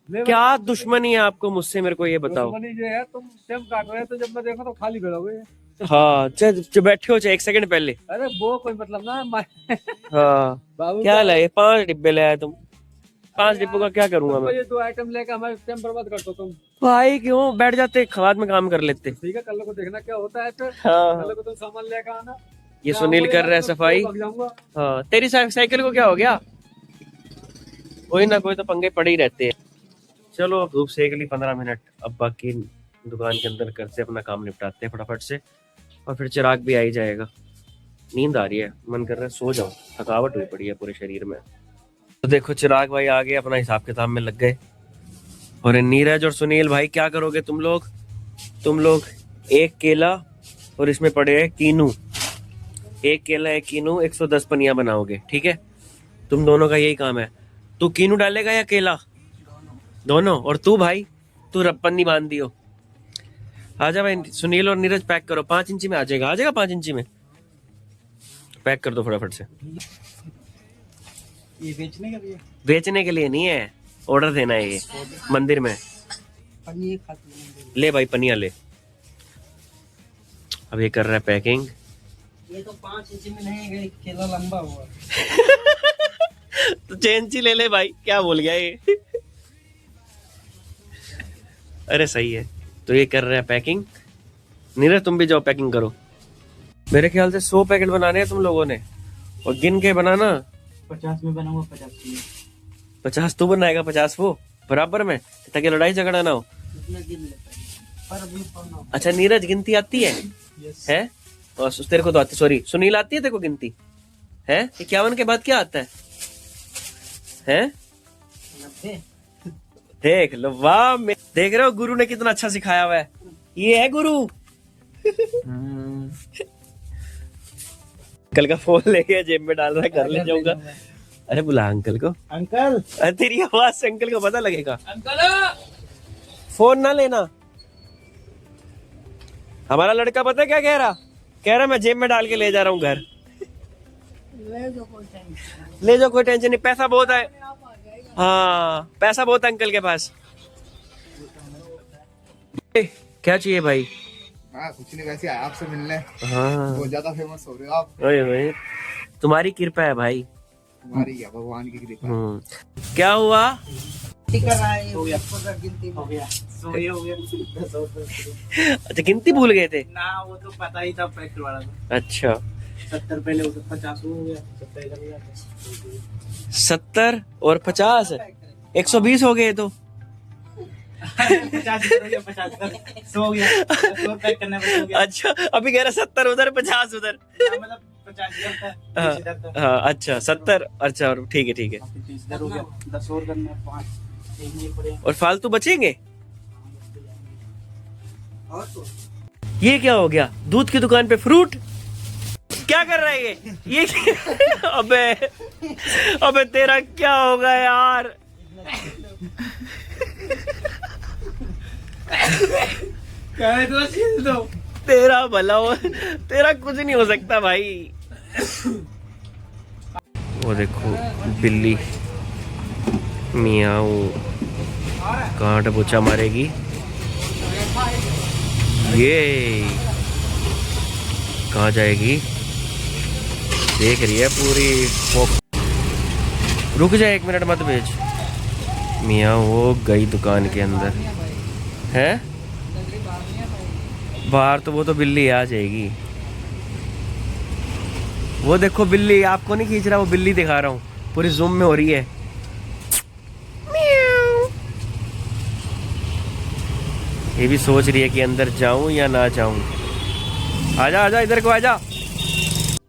क्या दुश्मनी है आपको मुझसे, मेरे को ये बताओ। जो है तुम टाइम काट रहे हो तो जब मैं देखा तो खाली खड़ा हुए। हाँ जो बैठे हो 1 सेकंड पहले। अरे वो कोई मतलब ना हाँ बाबू क्या लाए? 5 डिब्बे ले आए तुम। 5 डिब्बों का क्या करूंगा मैं? ये 2 आइटम लेकर हमारे टाइम बर्बाद कर दो तुम। भाई क्यों बैठ जाते, बाद में काम कर लेते। ठीक है, कल को देखना क्या होता है फिर। हाँ कल को तुम सामान लेकर आना। ये सुनील कर रहा है सफाई। हाँ तेरी साइकिल को क्या हो गया? कोई ना कोई तो पंगे पड़े ही रहते हैं। चलो अब धूप सेक ली 15 मिनट, अब बाकी दुकान के अंदर करते अपना काम निपटाते हैं फटाफट से, और फिर चिराग भी आ ही जाएगा। नींद आ रही है, मन कर रहा है सो जाऊं, थकावट हुई पड़ी है पूरे शरीर में। तो देखो चिराग भाई आ गए, अपना हिसाब किताब में लग गए। और नीरज और सुनील भाई क्या करोगे तुम लोग 1 केला और इसमें पड़े हैं कीनू। 1 केला 1 कीनू, 110 पनिया बनाओगे, ठीक है? तुम दोनों का यही काम है। तू कीनू डालेगा या केला? दोनों। और तू भाई, तू रप्पनी बांध दियो। आजा भाई, सुनील और नीरज पैक करो। 5 इंची में आ जाएगा 5 इंची में पैक कर दो फटाफट से। ये बेचने के लिए? बेचने के लिए नहीं है, ऑर्डर देना है ये मंदिर में। पनीर खाते ले भाई पनिया ले। अब ये कर रहा है पैकिंग। ये तो 5 इंच में नहीं गई, केला लंबा हुआ। तो चेंची ले ले भाई, क्या बोल गया ये? अरे सही है। तो ये कर रहा है पैकिंग। नीरज तुम भी जाओ पैकिंग करो। मेरे ख्याल से 100 पैकेट बनाने हैं तुम लोगों ने, और गिन के बनाना। 50 में बनाऊंगा, 50 में। 50 तू बनाएगा, 50 वो, बराबर में, ताकि लड़ाई झगड़ा ना हो। अच्छा नीरज गिनती आती है? हैं? और तेरे को तो आती, सॉरी सुनील आती है तेरे को गिनती? है 51 के बाद क्या आता है? हैं? देख लो, वाह। देख रहे हो गुरु ने कितना अच्छा सिखाया हुआ है। ये है गुरु। अंकल का फोन लेके जेब में डाल रहा है, घर ले जाऊंगा। अरे बुला अंकल को। अंकल, अरे तेरी आवाज से अंकल को पता लगेगा। अंकल फोन ना लेना। हमारा लड़का पता है क्या कह रहा मैं जेब में डाल के ले जा रहा हूँ घर। ले जाओ कोई टेंशन नहीं, पैसा बहुत है। हाँ पैसा बहुत है अंकल के पास। क्या चाहिए भाई? कुछ नहीं, वैसे आपसे मिलने। हाँ बहुत ज्यादा फेमस हो रहे हो आप। ओए तुम्हारी कृपा है भाई। तुम्हारी क्या, भगवान की कृपा। क्या हुआ? कर रहा है हो गया गिनती हो गया 100 ये हो गया 10 और 10 अच्छा गिनती भूल गए थे। ना वो तो पता ही था पैकेट वाला था। अच्छा 70 पहले 50 हो गया 70 इधर हो गया 70 और 50 120 हो गए तो 50 इधर हो गया 50 इधर 100 हो गया 100 पैक करने पे हो गया। अच्छा अभी कह रहा 70 उधर 50 उधर। मतलब 50 इधर था 30 इधर था। हाँ अच्छा 70 अच्छा और ठीक है 30 इधर हो गया 10 और करना है 5 एक नहीं पड़े और फालतू बचेंगे। और तो ये क्या हो गया दूध की दुकान पे फ्रूट क्या कर रहा है ये अबे अबे तेरा क्या होगा यार। कहे तो सील दो तेरा भला हो तेरा कुछ नहीं हो सकता भाई। वो देखो बिल्ली मियाऊ कांट पोछा मारेगी। ये कहाँ जाएगी देख रही है पूरी। रुक जाए 1 मिनट मत भेज। मियाँ वो गई दुकान के अंदर है बाहर तो वो तो बिल्ली आ जाएगी। वो देखो बिल्ली आपको नहीं खींच रहा वो बिल्ली दिखा रहा हूँ पूरी जूम में हो रही है। ये भी सोच रही है कि अंदर जाऊं या ना जाऊं। आजा आजा इधर को आजा।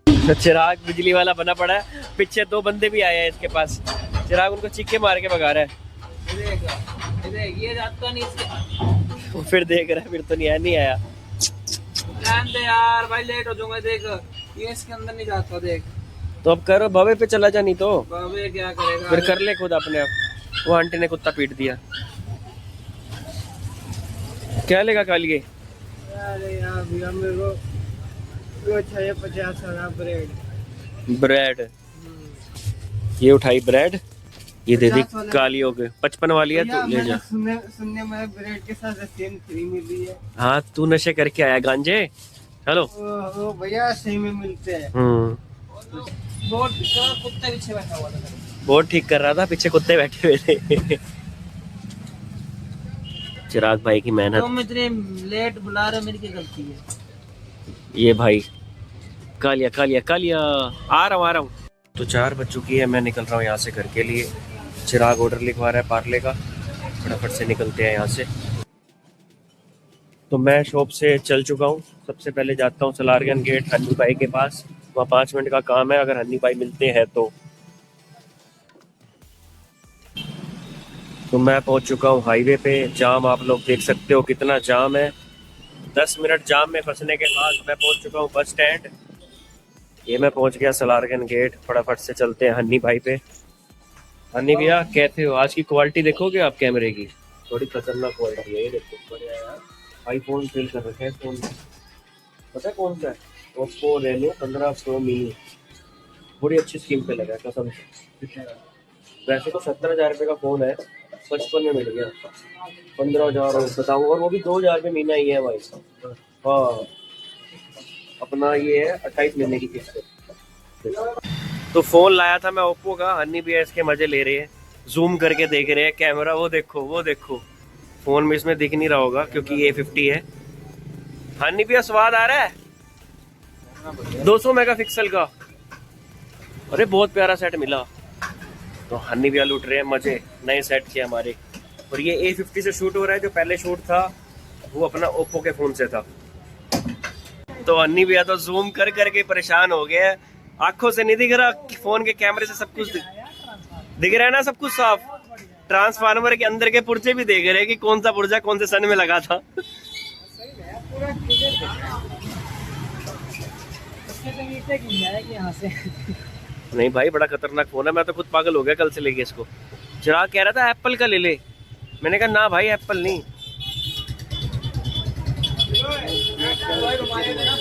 तो चिराग बिजली वाला बना पड़ा है। पीछे 2 बंदे भी आए हैं इसके पास। चिराग उनको चीखे मार के भगा रहा है। ये जाता नहीं इसके वो फिर देख रहा है फिर तो नहीं आया। ध्यान दे यार भाई लेट हो जाऊंगा देख ये इसके अंदर नहीं जाता देख। तो अब करो भवे पे चला जा नहीं तो बाबे क्या करेगा फिर कर ले खुद अपने आप। वो आंटी ने कुत्ता पीट दिया। क्या लेगा कालिए अरे यार भैया मेरे को वो चाहिए 50,000 ब्रेड ब्रेड। ये उठाई ब्रेड ये दे दी कालियों के 55 वाली है तो ले जा। सुनने में ब्रेड के साथ रसीन फ्री मिली है। हाँ तू नशे करके आया गांजे। हेलो ओ भैया सही में मिलते हैं। बहुत कुत्ता पीछे बैठा हुआ था। बोर्ड ठीक कर रहा था पीछे कुत्ते बैठे हुए थे। चिराग भाई की मेहनत। तुम इतने लेट बुला रहे हो मेरी क्या गलती है। ये भाई कालिया कालिया कालिया आ रहा हूँ। तो 4 बज चुकी है मैं निकल रहा हूँ यहाँ से घर के लिए। चिराग ऑर्डर लिखवा रहा है पार्ले का फटाफट से निकलते हैं यहाँ से। तो मैं शॉप से चल चुका हूँ। सबसे पहले जाता हूँ सलारगन गेट हन्नी भाई के पास। वहाँ 5 मिनट का काम है अगर हन्नी भाई मिलते हैं तो मैं पहुंच चुका हूँ हाईवे पे। जाम आप लोग देख सकते हो कितना जाम है। 10 मिनट जाम में फंसने के बाद मैं पहुंच चुका हूँ बस स्टैंड। ये मैं पहुंच गया सलारगन गेट। फटाफट से चलते हैं हन्नी भाई पे। हन्नी भैया कैसे हो आज की क्वालिटी देखोगे आप कैमरे की थोड़ी खतरनाक क्वालिटी है। ये देखो बढ़िया यार आईफोन सेल कर रखे हैं। फोन पता है कौन सा है ओप्पो रेनो 15 प्रो मिनी। बड़ी अच्छी स्कीम पे लगा है कसम से। वैसे तो 70,000 रुपये का फोन है 55 में मिल गया 15,000 बताऊँ और वो भी 2,000 में महीना ही है भाई। हाँ अपना ये है 28 महीने की किस्त। तो फोन लाया था मैं ओप्पो का। हन्नी भी इसके मजे ले रहे हैं जूम करके देख रहे हैं कैमरा। वो देखो फोन में इसमें दिख नहीं रहा होगा क्योंकि ये 50 है। हन्नी भी स्वाद आ रहा है 200 मेगापिक्सल का। अरे बहुत प्यारा सेट मिला। तो हन्नी भैया लूट रहे हैं मजे नए सेट के हमारे। और ये A50 से शूट हो रहा है। जो पहले शूट था वो अपना ओप्पो के फोन से था। तो हन्नी भैया तो जूम कर करके परेशान हो गया है। आंखों से नहीं दिख रहा फोन के कैमरे से सब कुछ दिख रहा है ना सब कुछ साफ। ट्रांसफार्मर के अंदर के पुर्जे भी देख रहे हैं कि कौन सा पुर्जा कौन से सन में लगा था। नहीं भाई बड़ा खतरनाक फोन है। मैं तो खुद पागल हो गया कल से लेके इसको। चिराग कह रहा था एप्पल का ले ले। मैंने कहा ना भाई एप्पल नहीं।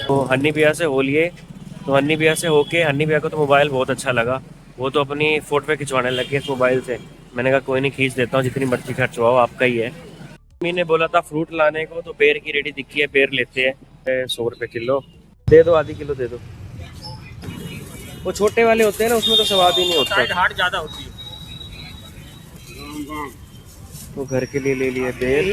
तो हन्नी भैया से हो लिए। तो हन्नी भैया से होके हन्नी भैया को तो मोबाइल बहुत अच्छा लगा। वो तो अपनी फोटो खिंचवाने लगे इस मोबाइल से। मैंने कहा कोई नहीं खींच देता हूँ जितनी मर्जी खर्चवाओ आपका ही है। मम्मी ने बोला था फ्रूट लाने को तो बेर की रेडी दिखी है बेर लेते हैं 100 रुपये किलो। दे दो आधी किलो दे दो। वो छोटे वाले होते हैं ना उसमें तो स्वाद ही नहीं होता। हार्ट ज्यादा होती है। वो घर के लिए ले लिए बेर,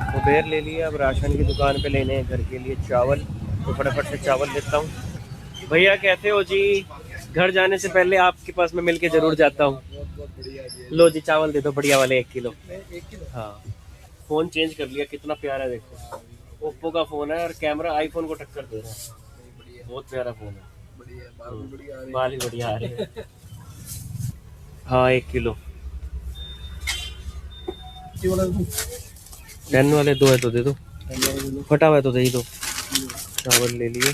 वो बेर ले लिए। अब राशन की दुकान पे लेने हैं घर के लिए चावल, तो फटाफट से चावल लेता हूँ। भैया कैसे हो जी? घर जाने से पहले आपके पास मैं मिल के जरूर जाता हूँ। लो जी चावल दे दो बढ़िया वाले 1 किलो। हाँ फ़ोन चेंज कर लिया, कितना प्यारा है देखो। ओप्पो का फ़ोन है और कैमरा आईफोन को टक्कर दे रहा है। बहुत प्यारा फ़ोन है, बाल भी बढ़िया आ रहे हैं। हाँ 1 किलो 10 वाले 2 है तो दे दो, फटा हुआ है तो दे ही दो। चावल ले लिए,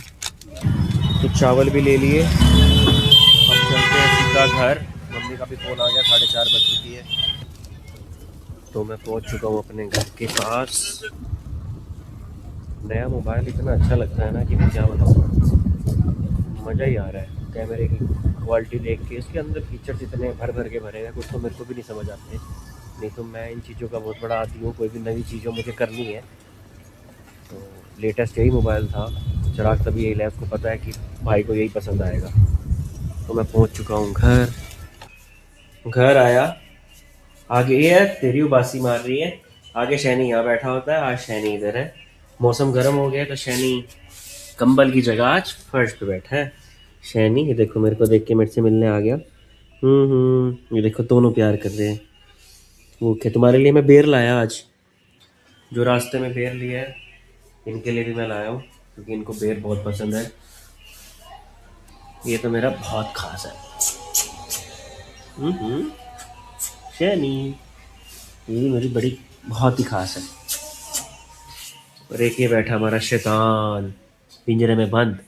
तो चावल भी ले लिए। अब चलते हैं सीधा घर। मम्मी का भी फ़ोन आ गया, 4:30 बज चुकी है। तो मैं पहुंच चुका हूँ अपने घर के पास। नया मोबाइल इतना अच्छा लगता है ना कि मैं क्या बताऊँ, मज़ा ही आ रहा है। कैमरे की क्वालिटी देख के, इसके अंदर फीचर्स इतने भर के भरे हैं, कुछ तो मेरे को भी नहीं समझ आते। नहीं तो मैं इन चीज़ों का बहुत बड़ा आदी हूँ, कोई भी नई चीज़ों मुझे करनी है तो लेटेस्ट यही मोबाइल था। चिराग तभी यही लिया, उसको पता है कि भाई को यही पसंद आएगा। तो मैं पहुंच चुका हूं घर आया। आगे ये है तेरी उबासी मार रही है, आगे शैनी यहाँ बैठा होता है, आज शैनी इधर है। मौसम गर्म हो गया तो शैनी कंबल की जगह आज फर्श पे बैठा है। शैनी ये देखो मेरे को देख के मेरे से मिलने आ गया। ये देखो दोनों प्यार कर रहे हैं। ओके तुम्हारे लिए मैं बेर लाया आज, जो रास्ते में बेर लिया है इनके लिए भी मैं लाया हूँ, क्योंकि इनको बेर बहुत पसंद है। ये तो मेरा बहुत खास है। शैनी ये भी मेरी बड़ी बहुत ही खास है। और एक ये बैठा हमारा शैतान पिंजरे में बंद।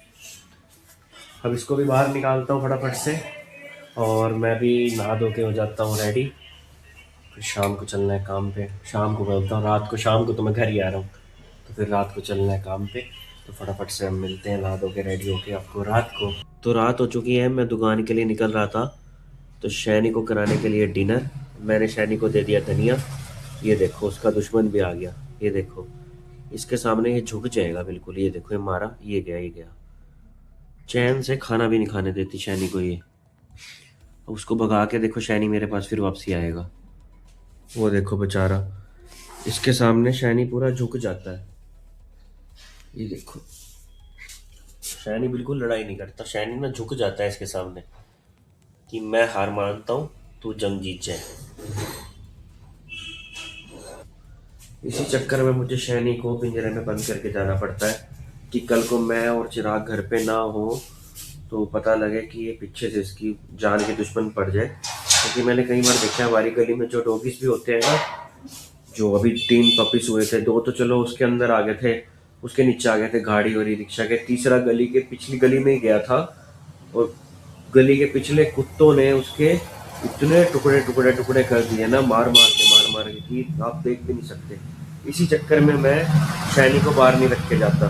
अब इसको भी बाहर निकालता हूँ फटाफट से, और मैं भी नहा धो के हो जाता हूँ रेडी। फिर शाम को चलना है काम पे, शाम को बोलता हूँ रात को, शाम को तो मैं घर ही आ रहा हूँ, तो फिर रात को चलना है काम पे। तो फटाफट से हम मिलते हैं नहा धो के रेडी होके आपको रात को। तो रात हो चुकी है, मैं दुकान के लिए निकल रहा था, तो शैनी को कराने के लिए डिनर। मैंने शैनी को दे दिया धनिया। ये देखो उसका दुश्मन भी आ गया, ये देखो इसके सामने ये झुक जाएगा बिल्कुल। ये देखो ये मारा, ये गया। चैन से खाना भी नहीं खाने देती शैनी को ये। उसको भगा के देखो शैनी मेरे पास फिर वापसी आएगा। वो देखो बेचारा, इसके सामने शैनी पूरा झुक जाता है। ये देखो शैनी बिल्कुल लड़ाई नहीं करता, शैनी ना झुक जाता है इसके सामने कि मैं हार मानता हूँ, तू जंग जीत जाए। इसी चक्कर में मुझे शैनी को पिंजरे में बंद करके जाना पड़ता है कि कल को मैं और चिराग घर पे ना हो तो पता लगे कि ये पीछे से इसकी जान के दुश्मन पड़ जाए। क्योंकि मैंने कई बार देखा है हमारी गली में जो डॉगीज भी होते हैं ना, जो अभी 3 पपीज हुए थे, 2 तो चलो उसके अंदर आ गए थे, उसके नीचे आ गए थे गाड़ी और रिक्शा के, तीसरा गली के पिछली गली में ही गया था और गली के पिछले कुत्तों ने उसके इतने टुकड़े कर दिए ना, मार मार के कि आप देख भी नहीं सकते। इसी चक्कर में मैं शैनी को बाहर नहीं रख के जाता।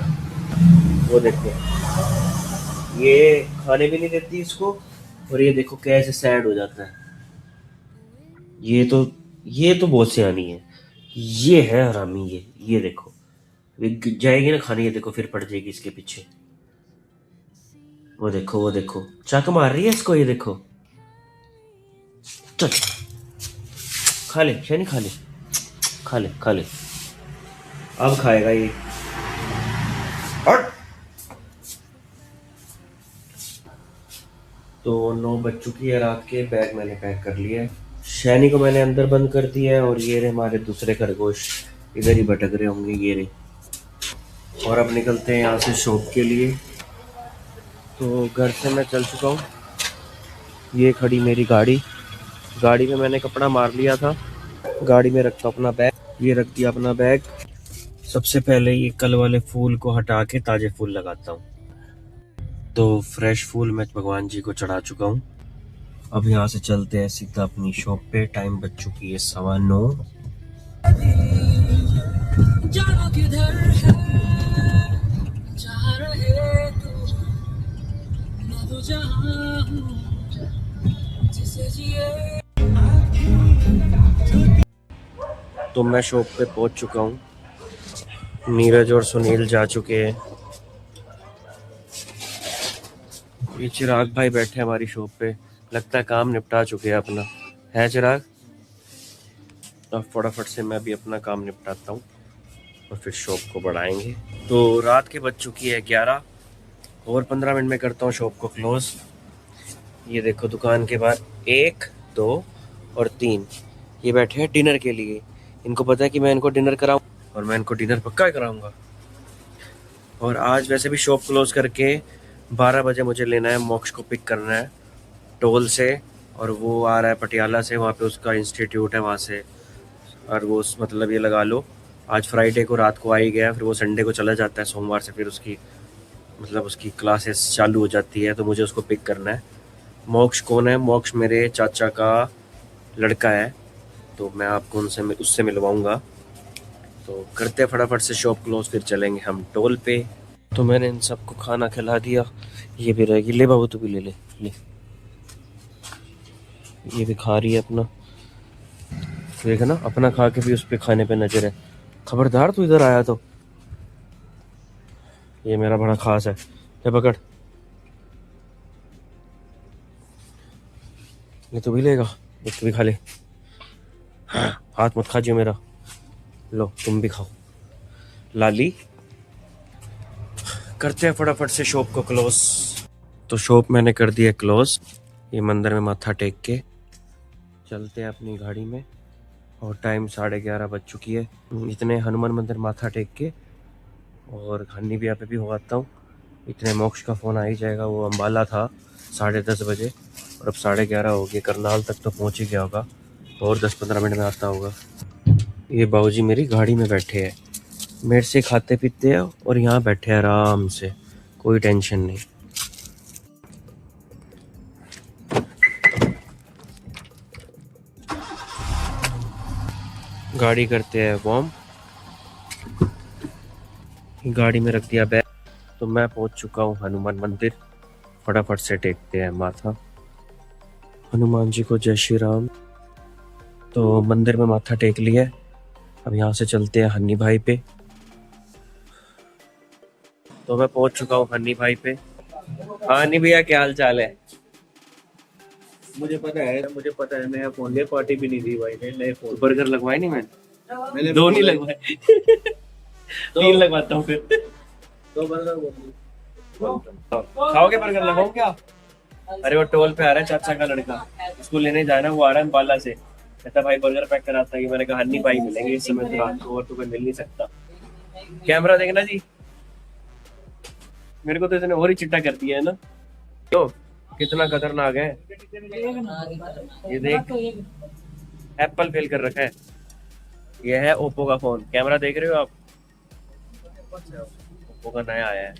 वो देखो ये खाने भी नहीं देती इसको, और ये देखो कैसे सैड हो जाता है। ये तो बहुत सियानी है, ये है हरामी। ये देखो जाएगी ना खाने, ये देखो फिर पड़ जाएगी इसके पीछे। वो देखो चाक मार रही है इसको, ये देखो। चल खा ले शैनी, खा ले अब खाएगा ये। तो 9 बज चुकी है रात के, बैग मैंने पैक कर लिया है। शैनी को मैंने अंदर बंद कर दिया है, और ये रहे हमारे दूसरे खरगोश इधर ही भटक रहे होंगे, ये रहे। और अब निकलते हैं यहाँ से शॉप के लिए। तो घर से मैं चल चुका हूँ, ये खड़ी मेरी गाड़ी में मैंने कपड़ा मार लिया था, गाड़ी में रखता अपना बैग, ये रख दिया अपना बैग। सबसे पहले ये कल वाले फूल को हटा के ताज़े फूल लगाता हूँ। तो फ्रेश फूल मैं भगवान जी को चढ़ा चुका हूँ। अब यहाँ से चलते हैं सीधा अपनी शॉप पे। टाइम बज चुकी है 9:15। तो मैं शॉप पे पहुंच चुका हूँ। नीरज और सुनील जा चुके हैं। ये चिराग भाई बैठे हमारी शॉप पे, लगता है काम निपटा चुके हैं अपना, है चिराग? अब फटाफट से मैं भी अपना काम निपटाता हूँ और फिर शॉप को बढ़ाएंगे। तो रात के बज चुकी है 11 और 15 मिनट में करता हूँ शॉप को क्लोज। ये देखो दुकान के बाहर 1, 2 और 3 ये बैठे हैं डिनर के लिए। इनको पता है कि मैं इनको डिनर कराऊँ और मैं इनको डिनर पक्का कराऊंगा। और आज वैसे भी शॉप क्लोज करके 12 बजे मुझे लेना है, मोक्ष को पिक करना है टोल से, और वो आ रहा है पटियाला से, वहाँ पे उसका इंस्टीट्यूट है वहाँ से। और वो मतलब ये लगा लो आज फ्राइडे को रात को आ ही गया, फिर वो संडे को चला जाता है, सोमवार से फिर उसकी मतलब उसकी क्लासेस चालू हो जाती है, तो मुझे उसको पिक करना है। मोक्ष कौन है? मोक्ष मेरे चाचा का लड़का है, तो मैं आपको उससे मिलवाऊंगा। तो करते फटाफट से शॉप क्लोज, फिर चलेंगे हम टोल पे। तो मैंने इन सबको खाना खिला दिया, ये भी रहेगी। ले बाबू तू भी ले ले, ये भी खा रही है अपना। देख ना अपना खा के भी उस पे खाने पे नजर है। खबरदार तू इधर आया तो। ये मेरा बड़ा खास है, ले पकड़। ये तू भी लेगा, एक भी खा ले। हाथ मत खाजियो मेरा। लो तुम भी खाओ। लाली करते हैं फटाफट से शॉप को क्लोज। तो शॉप मैंने कर दिया क्लोज। ये मंदिर में माथा टेक के चलते हैं अपनी गाड़ी में, और टाइम 11:30 बज चुकी है। इतने हनुमान मंदिर माथा टेक के और हन्नी बिया पे भी हो आता हूँ। इतने मोक्ष का फ़ोन आ ही जाएगा। वो अम्बाला था 10:30 बजे और अब 11:30 हो गए। करनाल तक तो पहुँच ही गया होगा, और 10-15 मिनट में आता होगा। ये बाबूजी मेरी गाड़ी में बैठे हैं, मेरे से खाते पीते हैं और यहाँ बैठे हैं आराम से, कोई टेंशन नहीं। गाड़ी करते हैं वार्म। गाड़ी में रख दिया बैग। तो मैं पहुंच चुका हूँ हनुमान मंदिर। फटाफट से टेकते हैं माथा। हनुमान जी को जय श्री राम। तो मंदिर में माथा टेक लिया। अब यहाँ से चलते हैं हन्नी भाई पे। तो मैं पहुंच चुका हूँ हन्नी भाई पे। हाँ हन्नी भैया, क्या हाल चाल है? मुझे पता है नया फोन लिया, पार्टी भी नहीं दी भाई ने। नए फोन बर्गर लगवाए नहीं मैंने 2 नहीं लगवाए 3 लगवाता हूँ फिर। 2 बर्गर खाओगे बर्गर? लगाऊं क्या? अरे वो टोल पे आ रहा है चाचा का लड़का, उसको लेने जाना। वो आ रहा है अम्बाला से, कहता भाई बर्गर पैक कराता है। मैंने कहा हन्नी भाई मिलेंगे इस समय तो रात को, और तुम्हें मिल नहीं सकता। कैमरा देखना जी, मेरे को तो इसने और ही चिट्टा कर दिया है ना। तो कितना खतरनाक है ये, देख एप्पल फेल कर रखा है। ये है ओप्पो का फोन। कैमरा देख रहे हो आप? ओप्पो का नया आया है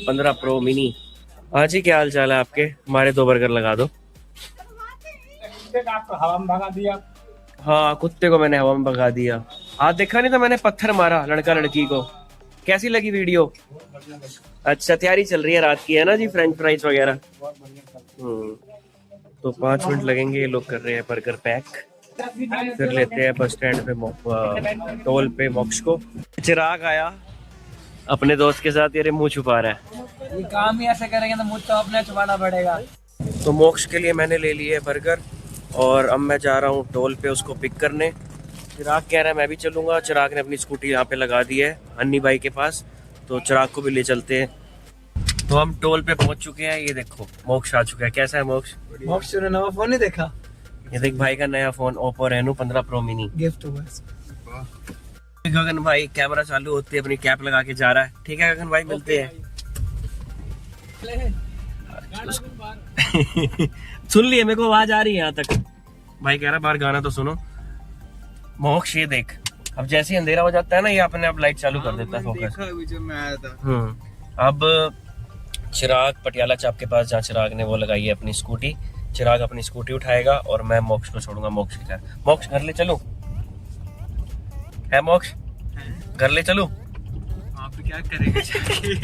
15 प्रो मिनी। हाँ जी, क्या हाल चाल है आपके? हमारे 2 बर्गर लगा दो। हवा में भगा दिया। हाँ, कुत्ते को मैंने हवा में भगा दिया। आज देखा नहीं था मैंने, पत्थर मारा लड़का लड़की को। कैसी लगी वीडियो? अच्छा, तैयारी चल रही है रात की, है ना जी, फ्रेंच फ्राइज वगैरह। तो 5 मिनट लगेंगे। ये लोग कर रहे हैं बर्गर पैक। फिर लेते हैं बस स्टैंड पे टोल पे मोक्ष को। चिराग आया अपने दोस्त के साथ, ये मुंह छुपा रहा है। ये काम ही ऐसे करेंगे तो मुझ तो अपने छुपाना पड़ेगा। तो मोक्ष के लिए मैंने ले लिए बर्गर, और अब मैं जा रहा हूँ टोल पे उसको पिक करने। चिराग कह रहा है मैं भी चलूंगा। चिराग ने अपनी स्कूटी यहाँ पे लगा दी है हन्नी भाई के पास, तो चिराग को भी ले चलते हैं। तो हम टोल पे पहुंच चुके हैं। ये देखो मोक्ष आ चुका है। कैसा है मोक्ष? मोक्ष ने नया फोन नहीं देखा? ये देख भाई का नया phone Oppo Reno 15 pro mini gift हुआ। गगन भाई कैमरा चालू होते अपनी कैप लगा के जा रहा है। ठीक है गगन भाई, मिलते हैं। सुन लिए, मेरे को आवाज आ रही है यहाँ तक। भाई कह रहा बाहर गाना तो सुनो। मोक्ष ये देख, अब जैसे ही अंधेरा हो जाता है ना, ये अपने आप लाइट चालू कर देता है फोकस। जब मैं आया था। अब चिराग पटियाला चाप के पास, जहाँ चिराग ने वो लगाई है अपनी स्कूटी। चिराग अपनी स्कूटी उठाएगा और मैं मोक्ष को छोड़ूंगा मोक्ष के घर। मोक्ष घर ले चलूं? है मोक्ष घर ले चलूं? आप क्या करेंगे जाके?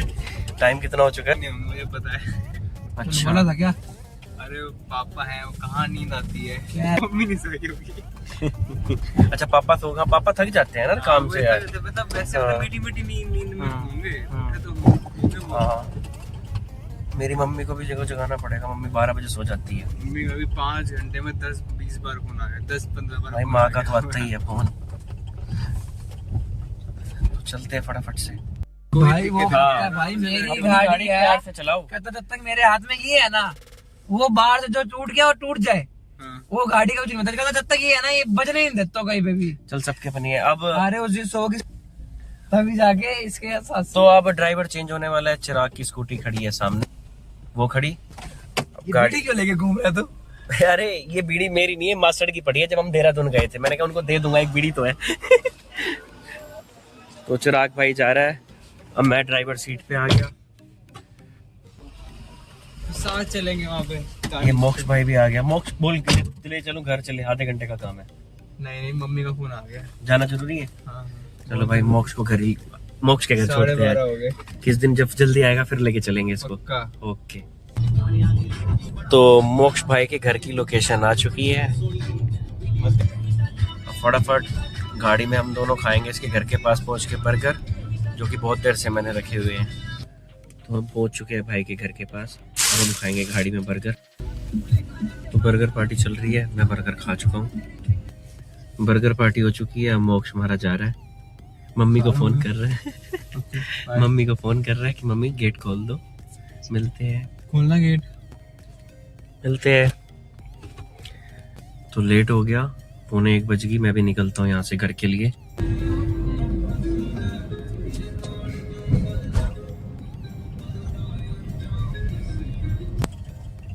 टाइम कितना हो चुका है? नहीं, मुझे पता है। अच्छा, बोला था क्या? अरे वो पापा है, वो कहाँ नींद आती है। मम्मी नहीं सोई होगी। अच्छा पापा सो गए। पापा थक जाते हैं ना काम से यार। मीठी मीठी नींद में होंगे तो। हाँ, मेरी मम्मी को भी जगह जगाना पड़ेगा। मम्मी 12 बजे सो जाती है। मम्मी कभी 5 घंटे में 10-20 20 बार फोन आ गया, 10-15 बार भाई फोन माँ आ का तो गया। आता ही है फोन। तो चलते हैं फटाफट से। भाई वो हाँ। भाई मेरी अपनी गाड़ी है, प्यार से चलाओ। कहता जब तक मेरे हाथ में ये है ना, वो बाहर से जो टूट गया वो टूट जाए, हाँ। वो गाड़ी का कुछ नहीं मतलब, जब तक ये है ना ये बजने नहीं देता कहीं पे भी। चल सबके बनी है अब। अरे उस दिन सो की तभी जाके इसके साथ तो अब ड्राइवर चेंज होने वाला है। चिराग की स्कूटी खड़ी है सामने, वो खड़ी। अब गाड़ी क्यों लेके घूम रहा तू? अरे ये बीड़ी मेरी नहीं है, मास्टर की पड़ी है। जब हम देहरादून गए थे मैंने कहा उनको दे दूंगा, एक बीड़ी तो है। तो चिराग भाई जा रहा है, अब मैं ड्राइवर सीट पे आ गया। साथ चलेंगे वहाँ पे। ये मोक्ष भाई भी आ गया। मोक्ष बोल के चले चलो घर चले, आधे घंटे का काम है। नहीं मम्मी का फोन आ गया। जाना जरूरी है। हाँ। चलो भाई मोक्ष को घर ही, मोक्ष के घर छोड़ते 12:30 हैं। हो गए किस दिन जब जल्दी आएगा फिर लेके चलेंगे इसको। पक्का। ओके। तो मोक्ष भाई के घर की लोकेशन आ चुकी है। अब फटाफट गाड़ी में हम दोनों खाएंगे इसके घर के पास पहुंच के बर्गर, जो कि बहुत देर से मैंने रखे हुए हैं। तो हम पहुंच चुके हैं भाई के घर के पास, अब हम खाएंगे गाड़ी में बर्गर। तो बर्गर पार्टी चल रही है, मैं बर्गर खा चुका हूँ। बर्गर पार्टी हो चुकी है, अब मोक्ष हमारा जा रहा है। मम्मी को फोन कर रहा है। मम्मी को फोन कर रहा है कि मम्मी गेट खोल दो, मिलते हैं। खोलना गेट। मिलते हैं। तो लेट हो गया, 1:45 बज गई। मैं भी निकलता हूँ यहाँ से घर के लिए।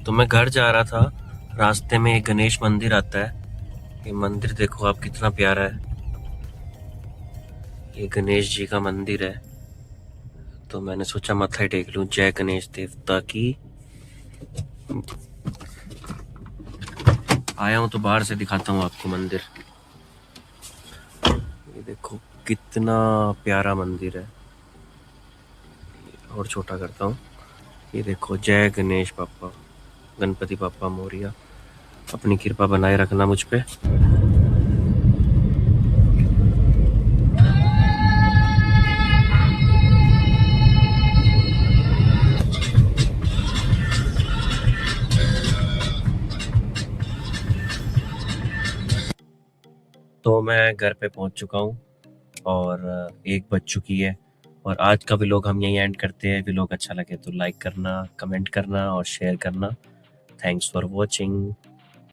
तो मैं घर जा रहा था, रास्ते में एक गणेश मंदिर आता है। ये मंदिर देखो आप कितना प्यारा है। ये गणेश जी का मंदिर है, तो मैंने सोचा मत्था ही टेक लूं। जय गणेश देवता की। आया हूं तो बाहर से दिखाता हूं आपको मंदिर। ये देखो कितना प्यारा मंदिर है। और छोटा करता हूं। ये देखो, जय गणेश बाप्पा, गणपति बाप्पा मोरिया। अपनी कृपा बनाए रखना मुझ पे। तो मैं घर पे पहुंच चुका हूं और 1 बज चुकी है। और आज का व्लॉग हम यहीं एंड करते हैं। व्लॉग अच्छा लगे तो लाइक करना, कमेंट करना और शेयर करना। Thanks for watching.